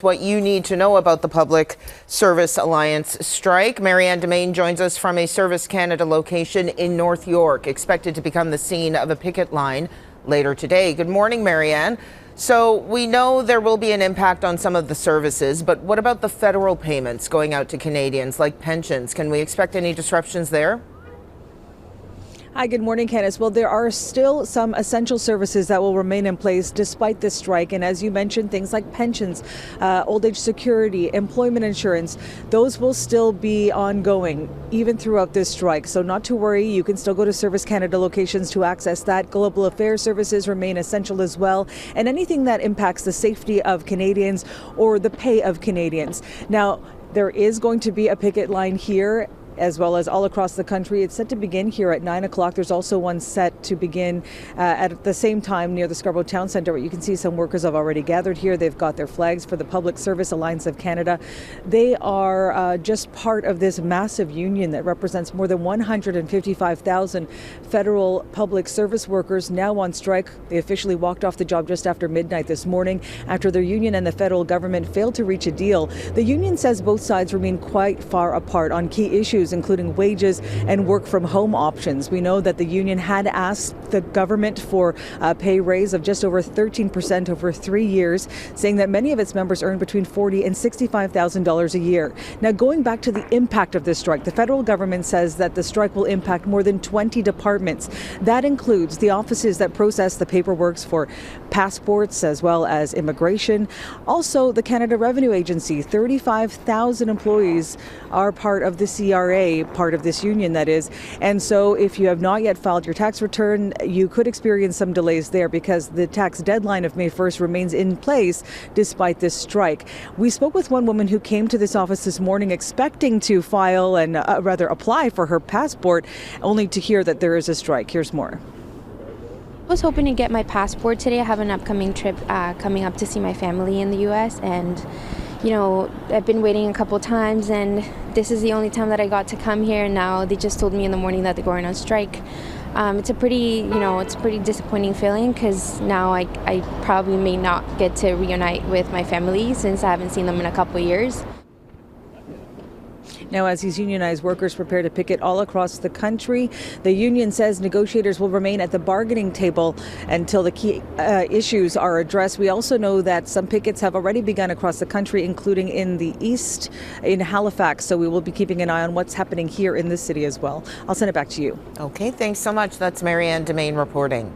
What you need to know about the Public Service Alliance strike. Marianne Dimain joins us from a Service Canada location in North York, expected to become the scene of a picket line later today. Good morning, Marianne. So we know there will be an impact on some of the services, but what about the federal payments going out to Canadians, like pensions? Can we expect any disruptions there? Hi, good morning, Candice. Well, there are still some essential services that will remain in place despite this strike. And as you mentioned, things like pensions, old age security, employment insurance, those will still be ongoing even throughout this strike. So not to worry, you can still go to Service Canada locations to access that. Global affairs services remain essential as well. And anything that impacts the safety of Canadians or the pay of Canadians. Now, there is going to be a picket line here, as well as all across the country. It's set to begin here at 9 o'clock. There's also one set to begin at the same time near the Scarborough Town Centre, where you can see some workers have already gathered here. They've got their flags for the Public Service Alliance of Canada. They are just part of this massive union that represents more than 155,000 federal public service workers now on strike. They officially walked off the job just after midnight this morning after their union and the federal government failed to reach a deal. The union says both sides remain quite far apart on key issues, including wages and work from home options. We know that the union had asked the government for a pay raise of just over 13% over 3 years, saying that many of its members earn between $40,000 and $65,000 a year. Now, going back to the impact of this strike, the federal government says that the strike will impact more than 20 departments. That includes the offices that process the paperwork for passports as well as immigration. Also, the Canada Revenue Agency, 35,000 employees are part of the CRA, part of this union, that is. And so if you have not yet filed your tax return, you could experience some delays there because the tax deadline of May 1st remains in place despite this strike. We spoke with one woman who came to this office this morning expecting to file and rather apply for her passport, only to hear that there is a strike. Here's more. I was hoping to get my passport today. I have an upcoming trip coming up to see my family in the U.S. and you know, I've been waiting a couple times and this is the only time that I got to come here. Now they just told me in the morning that they're going on strike. It's a pretty disappointing feeling because now I probably may not get to reunite with my family since I haven't seen them in a couple years. Now, as these unionized workers prepare to picket all across the country, the union says negotiators will remain at the bargaining table until the key issues are addressed. We also know that some pickets have already begun across the country, including in the east, in Halifax. So we will be keeping an eye on what's happening here in this city as well. I'll send it back to you. Okay, thanks so much. That's Marianne Dimain reporting.